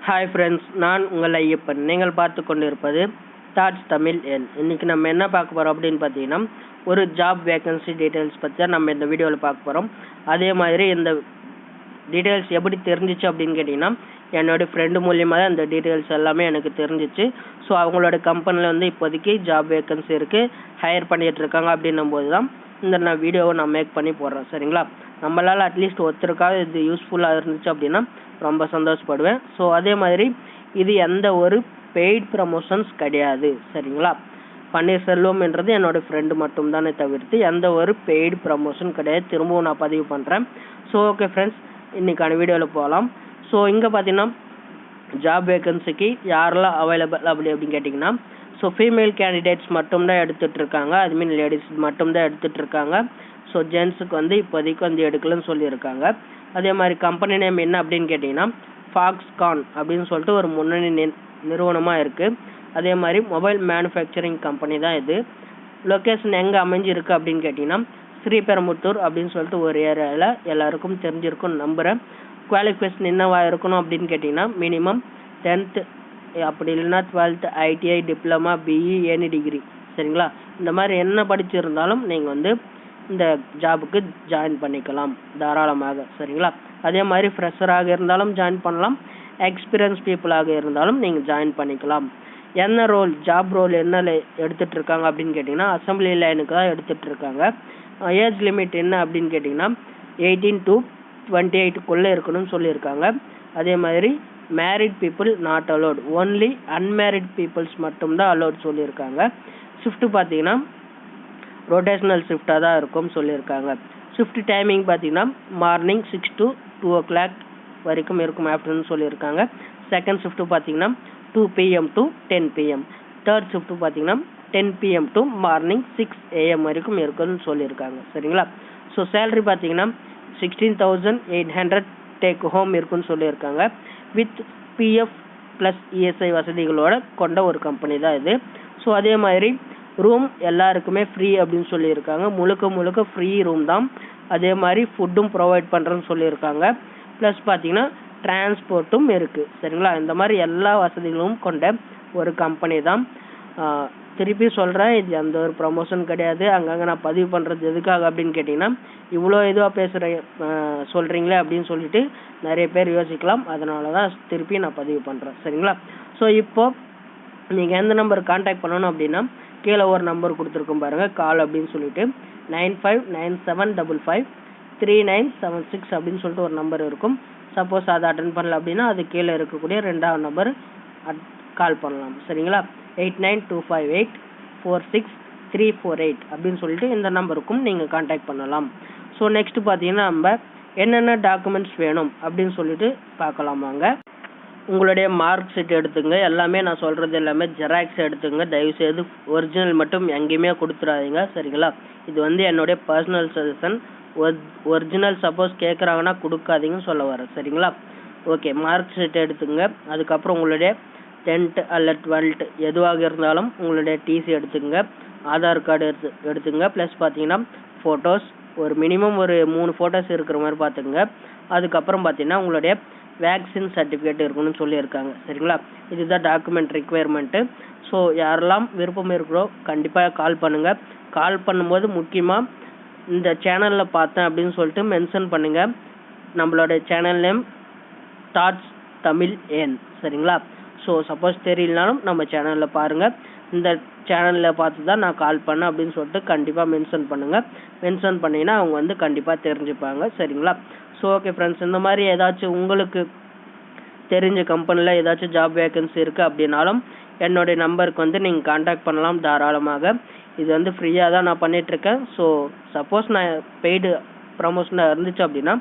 Hi friends, நான் உங்கள் ஐயப்பன். நீங்கள் பார்த்து கொண்டிருப்பது தாட்ஸ் தமிழ் எண். இன்றைக்கி நம்ம என்ன பார்க்க போகிறோம் அப்படின்னு பார்த்தீங்கன்னா, ஒரு ஜாப் வேகன்சி டீட்டெயில்ஸ் பற்றி தான் நம்ம இந்த வீடியோவில் பார்க்க போகிறோம். அதே மாதிரி இந்த டீட்டெயில்ஸ் எப்படி தெரிஞ்சிச்சு அப்படின்னு கேட்டிங்கன்னா, என்னோடய ஃப்ரெண்டு மூலியமாக தான் இந்த டீட்டெயில்ஸ் எல்லாமே எனக்கு தெரிஞ்சிச்சு. ஸோ அவங்களோட கம்பெனியில் வந்து இப்போதைக்கு ஜாப் வேகன்சி இருக்குது, ஹையர் பண்ணிகிட்டு இருக்காங்க அப்படின்னும் போது தான் இந்த வீடியோவை நான் மேக் பண்ணி போடுறேன். சரிங்களா, நம்மளால் அட்லீஸ்ட் ஒருத்தருக்காக இது யூஸ்ஃபுல்லாக இருந்துச்சு அப்படின்னா ரொம்ப சந்தோஷப்படுவேன். ஸோ அதே மாதிரி இது எந்த ஒரு பெய்ட் ப்ரமோஷன்ஸ் கிடையாது. சரிங்களா, பன்னீர்செல்வம் என்றது என்னோடய ஃப்ரெண்டு மட்டும்தானே தவிர்த்து எந்த ஒரு பெய்டு ப்ரமோஷன் கிடையாது. திரும்பவும் நான் பதிவு பண்ணுறேன். ஸோ ஓகே ஃப்ரெண்ட்ஸ், இன்றைக்கான வீடியோவில் போகலாம். ஸோ இங்கே பார்த்தீங்கன்னா ஜாப் வேகன்சிக்கு யாரெல்லாம் அவைலபிள் அப்படின்னு கேட்டிங்கன்னா, ஸோ ஃபீமேல் கேண்டிடேட்ஸ் மட்டும்தான் எடுத்துகிட்டு இருக்காங்க. ஐ மீன் லேடிஸ் மட்டும்தான் எடுத்துகிட்டு இருக்காங்க. ஸோ ஜென்ஸுக்கு வந்து இப்போதைக்கு வந்து எடுக்கலன்னு சொல்லியிருக்காங்க. அதே மாதிரி கம்பெனி நேம் என்ன அப்படின்னு கேட்டிங்கன்னா, ஃபாக்ஸ்கான் அப்படின்னு சொல்லிட்டு ஒரு முன்னணி நிறுவனமாக இருக்குது. அதே மாதிரி மொபைல் மேனுஃபேக்சரிங் கம்பெனி தான் இது. லொக்கேஷன் எங்கே அமைஞ்சிருக்கு அப்படின்னு கேட்டிங்கன்னா, ஸ்ரீபெரும்புத்தூர் அப்படின்னு சொல்லிட்டு ஒரு ஏரியாவில் எல்லாருக்கும் தெரிஞ்சிருக்கும்னு நம்புகிறேன். குவாலிஃபிகேஷன் என்னவா இருக்கணும் அப்படின்னு கேட்டிங்கன்னா, மினிமம் 10th அப்படி இல்லைன்னா 12th ITI diploma BE any degree. சரிங்களா, இந்த மாதிரி என்ன படிச்சிருந்தாலும் நீங்கள் வந்து இந்த ஜாபுக்கு ஜாயின் பண்ணிக்கலாம் தாராளமாக. சரிங்களா, அதே மாதிரி ஃப்ரெஷராக இருந்தாலும் ஜாயின் பண்ணலாம், எக்ஸ்பீரியன்ஸ் பீப்புளாக இருந்தாலும் நீங்கள் ஜாயின் பண்ணிக்கலாம். என்ன ரோல், ஜாப் ரோல் என்ன எடுத்துகிட்டு இருக்காங்க அப்படின்னு கேட்டிங்கன்னா, அசம்பிளி லைனுக்கு தான் எடுத்துகிட்டு இருக்காங்க. ஏஜ் லிமிட் என்ன அப்படின்னு கேட்டிங்கன்னா 18 to 28க்குள்ளே இருக்கணும்னு சொல்லியிருக்காங்க. அதே மாதிரி married people not allowed, only unmarried peoples மட்டும்தான் அலோட் சொல்லியிருக்காங்க. ஷிஃப்ட்டு பார்த்தீங்கன்னா ரொட்டேஷனல் ஷிஃப்டாக தான் இருக்கும்னு சொல்லியிருக்காங்க. ஷிஃப்ட் டைமிங் பார்த்தீங்கன்னா மார்னிங் 6 to 2 o'clock வரைக்கும் இருக்கும் ஆஃப்டர்நூன் சொல்லியிருக்காங்க. செகண்ட் ஷிஃப்ட்டு பார்த்தீங்கன்னா 2 PM to 10 PM. Third shift பார்த்தீங்கன்னா 10 PM to மார்னிங் 6 AM வரைக்கும் இருக்குன்னு சொல்லியிருக்காங்க. சரிங்களா, ஸோ சேலரி பார்த்தீங்கன்னா 16,800 டேக் ஹோம் இருக்குன்னு சொல்லியிருக்காங்க. வித் PF ப்ளஸ் ESI வசதிகளோட கொண்ட ஒரு கம்பெனி தான் இது. ஸோ அதே மாதிரி ரூம் எல்லாருக்குமே ஃப்ரீ அப்படின்னு சொல்லியிருக்காங்க. முழுக்க ஃப்ரீ ரூம் தான். அதே மாதிரி ஃபுட்டும் ப்ரொவைட் பண்ணுறேன்னு சொல்லியிருக்காங்க. ப்ளஸ் பார்த்தீங்கன்னா டிரான்ஸ்போர்ட்டும் இருக்குது. சரிங்களா, இந்த மாதிரி எல்லா வசதிகளும் கொண்ட ஒரு கம்பெனி தான். திருப்பி சொல்கிறேன், இது எந்த ஒரு ப்ரமோஷன் கிடையாது. அங்கங்கே நான் பதிவு பண்ணுறது எதுக்காக அப்படின்னு கேட்டிங்கன்னா, இவ்வளோ இதுவாக சொல்கிறீங்களே அப்படின்னு சொல்லிட்டு நிறைய பேர் யோசிக்கலாம். அதனால தான் திருப்பி நான் பதிவு பண்ணுறேன். சரிங்களா, ஸோ இப்போது நீங்கள் எந்த நம்பர் கான்டாக்ட் பண்ணணும் அப்படின்னா, கீழே ஒரு நம்பர் கொடுத்துருக்கோம் பாருங்கள், கால் அப்படின்னு சொல்லிட்டு 9597553976 அப்படின்னு சொல்லிட்டு ஒரு நம்பர் இருக்கும். சப்போஸ் அதை அட்டன் பண்ணல அப்படின்னா அது கீழே இருக்கக்கூடிய 2வது நம்பர் கால் பண்ணலாம். சரிங்களா, 8925846348 அப்படின்னு சொல்லிட்டு இந்த நம்பருக்கும் நீங்கள் கான்டாக்ட் பண்ணலாம். ஸோ நெக்ஸ்ட் பார்த்தீங்கன்னா நம்ம என்னென்ன டாக்குமெண்ட்ஸ் வேணும் அப்படின்னு சொல்லிட்டு பார்க்கலாம் வாங்க. உங்களுடைய மார்க் ஷீட் எடுத்துங்க. எல்லாமே நான் சொல்கிறது எல்லாமே ஜெராக்ஸ் எடுத்துங்க. தயவுசெய்து ஒரிஜினல் மட்டும் எங்கேயுமே கொடுத்துடாதீங்க. சரிங்களா, இது வந்து என்னுடைய பர்சனல் சஜஷன். ஒரிஜினல் சப்போஸ் கேட்குறாங்கன்னா கொடுக்காதீங்கன்னு சொல்ல வரேன். சரிங்களா, ஓகே, மார்க் ஷீட் எடுத்துங்க. அதுக்கப்புறம் உங்களுடைய 10th அல்ல 12th எதுவாக இருந்தாலும் உங்களுடைய டிசி எடுத்துங்க. ஆதார் கார்டு எடுத்துங்க. ப்ளஸ் பார்த்தீங்கன்னா ஃபோட்டோஸ் ஒரு மினிமம் ஒரு 3 ஃபோட்டோஸ் இருக்கிற மாதிரி பார்த்துக்குங்க. அதுக்கப்புறம் பார்த்தீங்கன்னா உங்களுடைய வேக்சின் சர்டிஃபிகேட் இருக்கணும்னு சொல்லியிருக்காங்க. சரிங்களா, இதுதான் டாக்குமெண்ட் ரிக்குவயர்மெண்ட்டு. ஸோ யாரெல்லாம் விருப்பம் இருக்கிறோ கண்டிப்பாக கால் பண்ணுங்கள். கால் பண்ணும்போது முக்கியமாக இந்த சேனலில் பார்த்தேன் அப்படின்னு சொல்லிட்டு மென்ஷன் பண்ணுங்கள். நம்மளோட சேனல் நேம் தாட்ஸ் தமிழ் எண். சரிங்களா, ஸோ சப்போஸ் தெரியலனாலும் நம்ம சேனலில் பாருங்கள். இந்த சேனலில் பார்த்து தான் நான் கால் பண்ணேன் அப்படின்னு சொல்லிட்டு கண்டிப்பாக மென்ஷன் பண்ணுங்கள். மென்ஷன் பண்ணிங்கன்னா அவங்க வந்து கண்டிப்பாக தெரிஞ்சுப்பாங்க. சரிங்களா, ஸோ ஓகே ஃப்ரெண்ட்ஸ், இந்த மாதிரி ஏதாச்சும் உங்களுக்கு தெரிஞ்ச கம்பெனியில் ஏதாச்சும் ஜாப் வேகன்சி இருக்குது அப்படின்னாலும் என்னுடைய நம்பருக்கு வந்து நீங்கள் கான்டாக்ட் பண்ணலாம் தாராளமாக. இது வந்து ஃப்ரீயாக தான் நான் பண்ணிகிட்ருக்கேன். ஸோ சப்போஸ் நான் பெய்டு ப்ரமோஷனாக இருந்துச்சு அப்படின்னா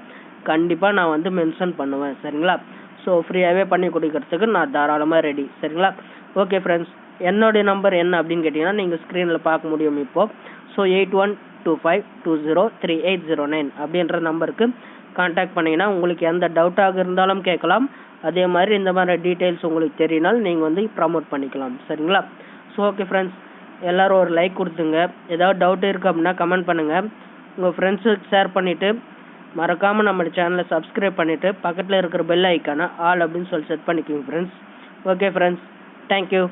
கண்டிப்பாக நான் வந்து மென்ஷன் பண்ணுவேன். சரிங்களா, ஸோ ஃப்ரீயாகவே பண்ணி கொடுக்கறதுக்கு நான் தாராளமாக ரெடி. சரிங்களா, ஓகே ஃப்ரெண்ட்ஸ், என்னுடைய நம்பர் என்ன அப்படின்னு கேட்டிங்கன்னா நீங்கள் ஸ்க்ரீனில் பார்க்க முடியும் இப்போது. ஸோ 8125203809 அப்படின்ற நம்பருக்கு கான்டாக்ட் பண்ணிங்கன்னா உங்களுக்கு எந்த டவுட்டாக இருந்தாலும் கேட்கலாம். அதே மாதிரி இந்த மாதிரி டீட்டெயில்ஸ் உங்களுக்கு தெரியினால் நீங்கள் வந்து ப்ரமோட் பண்ணிக்கலாம். சரிங்களா, ஸோ ஓகே ஃப்ரெண்ட்ஸ், எல்லோரும் ஒரு லைக் கொடுத்துங்க. ஏதாவது டவுட் இருக்குது அப்படின்னா கமெண்ட் பண்ணுங்கள். உங்கள் ஃப்ரெண்ட்ஸுக்கு ஷேர் பண்ணிவிட்டு மறக்காமல் நம்ம சேனலை சப்ஸ்கிரைப் பண்ணிவிட்டு பக்கத்தில் இருக்கிற பெல் ஐக்கானை ஆல் அப்படின்னு சொல்லி செட் பண்ணிக்கோங்க ஃப்ரெண்ட்ஸ். Okay friends, thank you.